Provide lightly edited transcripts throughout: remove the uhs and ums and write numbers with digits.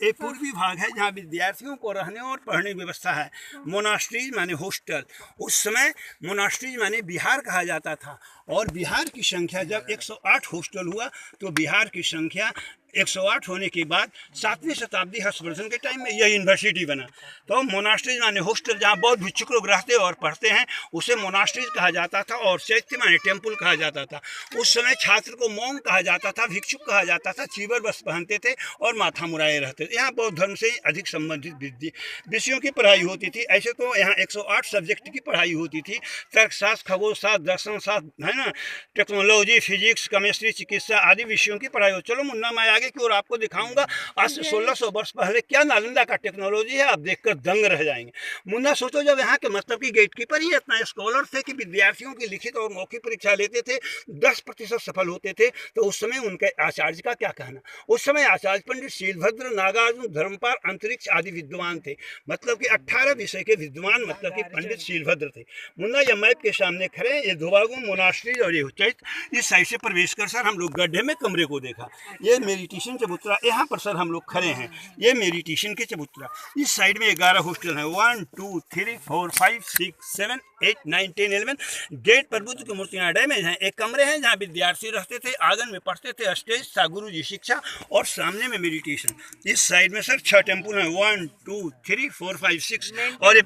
एक पूर्वी भाग है जहाँ विद्यार्थियों को रहने और पढ़ने की व्यवस्था है। मोनास्ट्रीज माने हॉस्टल। उस समय मोनास्ट्रीज माने बिहार कहा जाता था, और बिहार की संख्या जब 108 हॉस्टल हुआ तो बिहार की संख्या 108 होने के बाद 7वीं शताब्दी हर्षवर्धन के टाइम में यह यूनिवर्सिटी बना। तो मोनास्ट्रीज माने हॉस्टल जहाँ बौद्ध भिक्षुक लोग रहते और पढ़ते हैं उसे मोनास्ट्रीज कहा जाता था, और चैत्य माने टेम्पल कहा जाता था। उस समय छात्र को मॉन्क कहा जाता था, भिक्षुक कहा जाता था, चीवर बस पहनते थे और माथा मुड़ाए रहते थे। यहाँ बौद्ध धर्म से अधिक संबंधित विषयों की पढ़ाई होती थी। ऐसे तो यहाँ 108 सब्जेक्ट की पढ़ाई होती थी, तर्कशास्त्र, खगोलशास्त्र, दर्शन शास्त्र, है ना, टेक्नोलॉजी, फिजिक्स, केमिस्ट्री, चिकित्सा आदि विषयों की पढ़ाई हो। चलो मुन्ना, मैं आगे की ओर आपको दिखाऊंगा आज से 1600 वर्ष पहले क्या नालंदा का टेक्नोलॉजी है, आप देखकर दंग रह जाएंगे। मुन्ना सोचो, जब यहाँ के मतलब की गेटकीपर ही इतना स्कॉलर थे कि विद्यार्थियों की लिखित और मौखिक परीक्षा लेते थे, 10% सफल होते थे, तो उस समय उनके आचार्य का क्या कहना। उस समय आचार्य पंडित शीलभद्र, नागार्जुन, धर्मपाल, अंतरिक्ष आदि विद्वान थे। मतलब कि 18 विषय के विद्वान, मतलब कि पंडित शीलभद्र थे। मुन्ना, यह मैप के सामने खड़े, ये धोबागुम, मोनास्ट्री और ये चैत्य, इस साइड से प्रवेश कर सर हम लोग गड्ढे में कमरे को देखा। ये मेडिटेशन चबूतरा, यहाँ पर सर हम लोग खड़े हैं, ये मेडिटेशन के चबूतरा। इस साइड में 11 हॉस्टल हैं, 1 2 3 4 5 6 7 8 9 10 11। गेट पर बुद्ध की मूर्तियाँ डैमेज हैं। एक कमरे हैं जहाँ विद्यार्थी रहते थे, आंगन में पढ़ते थे, स्टेज था, गुरु जी शिक्षा, और सामने में मेडिटेशन। इस साइड में सर 6 टेम्पल हैं, 1 2 3 4 5 6। और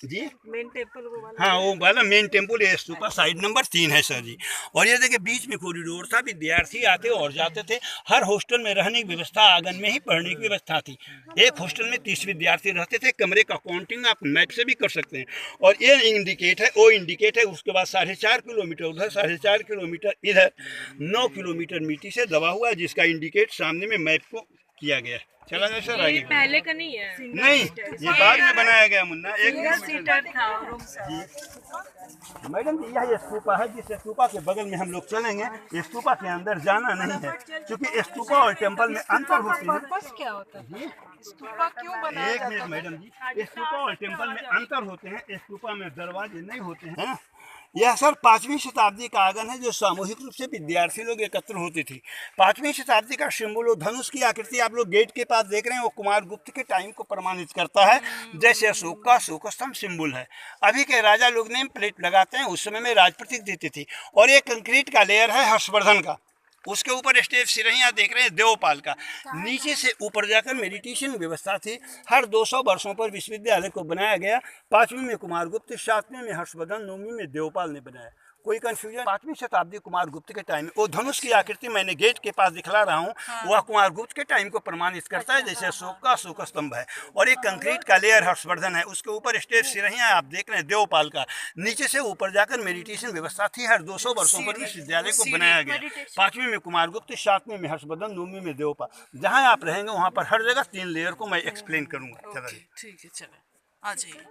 जी मेन टेम्पल वो वाला, हाँ वो वाला मेन टेम्पल है, स्तूपा साइड नंबर 3 है सर जी। और ये देखिए बीच में कॉरिडोर था, विद्यार्थी आते और जाते थे। हर हॉस्टल में रहने की व्यवस्था, आंगन में ही पढ़ने की व्यवस्था थी। एक हॉस्टल में 30 विद्यार्थी रहते थे। कमरे का काउंटिंग आप मैप से भी कर सकते हैं। और ये इंडिकेट है, वो इंडिकेट है, उसके बाद 4.5 किलोमीटर उधर, 4.5 किलोमीटर इधर, 9 किलोमीटर मिट्टी से दबा हुआ है, जिसका इंडिकेट सामने में मैप को किया गया है। चला जाए सर आगे। पहले का नहीं है, नहीं, ये बाद में बनाया गया मुन्ना। एक सीटर था रूम जी मैडम जी, यह स्तूपा है, जिस स्तूपा के बगल में हम लोग चलेंगे। स्तूपा के अंदर जाना नहीं है, क्योंकि स्तूपा और टेम्पल में अंतर होती है। पर्पस क्या होता है, स्तूपा क्यों बनाया एक मिनट मैडम जी, स्तूपा और टेम्पल में अंतर होते हैं। स्तूपा में दरवाजे नहीं होते हैं। यह सर 5वीं शताब्दी का आंगन है, जो सामूहिक रूप से विद्यार्थी लोग एकत्र होती थी। 5वीं शताब्दी का सिंबल, वो धनुष की आकृति आप लोग गेट के पास देख रहे हैं, वो कुमार गुप्त के टाइम को प्रमाणित करता है। जैसे अशोक का अशोक स्तंभ सिंबल है। अभी के राजा लोग नेम प्लेट लगाते हैं, उस समय में राज प्रतीक देती थी। और ये कंक्रीट का लेयर है हर्षवर्धन का, उसके ऊपर स्टेज सिरहियाँ देख रहे हैं देवपाल का। नीचे से ऊपर जाकर मेडिटेशन व्यवस्था थी। हर 200 वर्षों पर विश्वविद्यालय को बनाया गया। 5वीं में कुमार गुप्त, 7वीं में हर्षवर्धन, 9वीं में देवपाल ने बनाया। कोई कंफ्यूजन? 5वीं शताब्दी कुमार गुप्त के टाइम में वो धनुष की आकृति मैंने गेट के पास दिखला रहा हूँ, वह कुमार गुप्त के टाइम को प्रमाणित करता है। जैसे अशोक का अशोक स्तंभ है, और एक कंक्रीट का लेयर हर्षवर्धन है, उसके ऊपर स्टेज सिरहियाँ आप देख रहे हैं देवपाल का। नीचे से ऊपर जाकर मेडिटेशन व्यवस्था थी। हर 200 वर्षों पर विश्वविद्यालय को बनाया गया। 5वीं में कुमार गुप्त, 7वीं में हर्षवर्धन, 9वीं में देवपाल। जहाँ आप रहेंगे वहाँ पर हर जगह 3 लेयर को मैं एक्सप्लेन करूँगा। चलिए ठीक है, चले आ जाइए।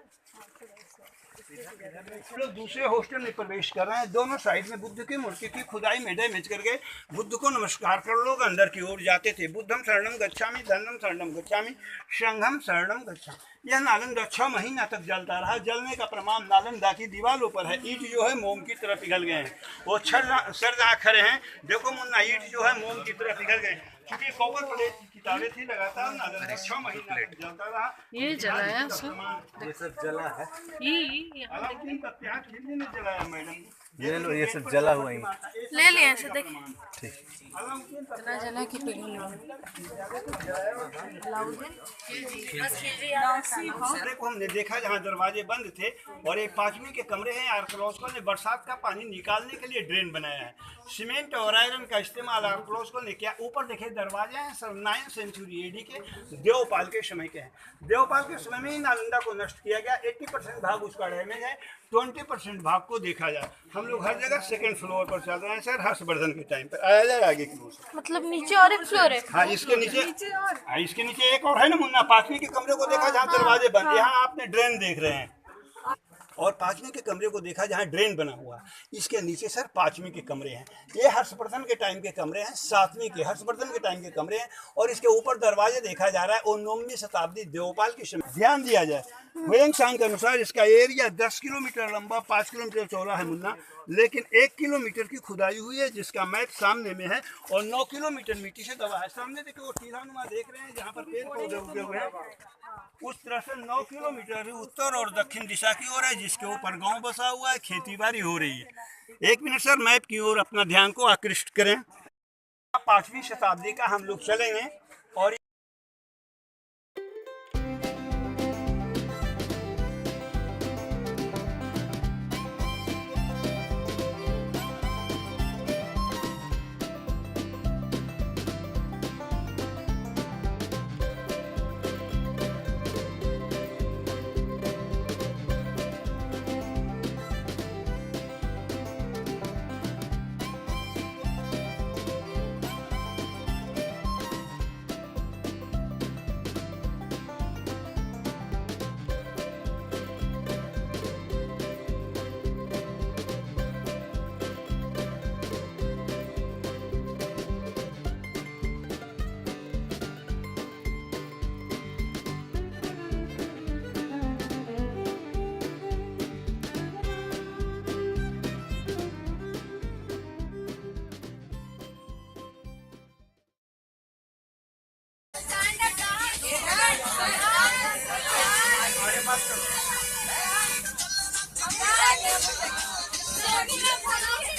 लोग दूसरे हॉस्टल में प्रवेश कर रहे हैं। दोनों साइड में बुद्ध की मूर्ति की खुदाई में डैमेज करके बुद्ध को नमस्कार कर लोग अंदर की ओर जाते थे। बुद्धम शरणम गच्छामि, धर्मम शरणम गच्छामि, संघम शरणम गच्छामि। यह नालंदा 6 महीना तक जलता रहा। जलने का प्रमाण नालंदा की दीवारों पर है। ईंट जो है मोम की तरह पिघल गए हैं। वो सर जहाँ खड़े हैं, देखो मुन्ना, ईंट जो है मोम की तरह पिघल गए हैं। क्योंकि कॉपर प्लेट की किताबें थी, लगातार नालंदा 6 महीना तक जलता रहा। ये जलाया ये सब जला है, अलाउद्दीन का त्याग किसी ने जलाया मैडम? ये लो, ये सब जला हुआ ही। ले लिया ऐसे, देख ठीक, इतना जला कि पिघल को हमने देखा जहाँ दरवाजे बंद थे। और एक 5वीं के कमरे हैं। आर्कियोलॉजिस्टों ने बरसात का पानी निकालने के लिए ड्रेन बनाया है। सीमेंट और आयरन का इस्तेमाल आर्कियोलॉजिस्टों ने किया। ऊपर देखे दरवाजे हैं, सर 9th सेंचुरी AD के, देवपाल के समय के हैं। देवपाल के समय में ही नालंदा को नष्ट किया गया। 80% भाग उसका डैमेज है, 20% भाग को देखा जाए। हम लोग हर जगह 2nd फ्लोर पर चल रहे हैं सर, हर्षवर्धन के टाइम पर। आया जाए आगे की ओर। मतलब नीचे और एक फ्लोर है? हाँ, इसके नीचे एक और है ना मुन्ना। 5वीं के कमरे को देखा जहाँ दरवाजे बंद, यहाँ आपने ड्रेन देख रहे हैं। और 5वीं के कमरे को देखा जहाँ ड्रेन बना हुआ। इसके नीचे सर 5वीं के कमरे हैं। ये हर्षवर्धन के टाइम के कमरे हैं। 7वीं के हर्षवर्धन के टाइम के कमरे हैं। और इसके ऊपर दरवाजे देखा जा रहा है, वो 9वीं शताब्दी देवपाल के समय। ध्यान दिया जाए, हुएंगसांग के अनुसार इसका एरिया 10 किलोमीटर लंबा, 5 किलोमीटर चौड़ा है मुन्ना, लेकिन 1 किलोमीटर की खुदाई हुई है जिसका मैप सामने में है, और 9 किलोमीटर मिट्टी से दबा है। सामने देखिए वो टीलानुमा देख रहे हैं जहाँ पर पेड़ पौधे उगे हुए हैं, उस तरह से 9 किलोमीटर उत्तर और दक्षिण दिशा की ओर है, जिसके ऊपर गांव बसा हुआ है, खेती बाड़ी हो रही है। 1 मिनट सर मैप की ओर अपना ध्यान को आकृष्ट करें। 5वीं शताब्दी का हम लोग चलेंगे और Sorry,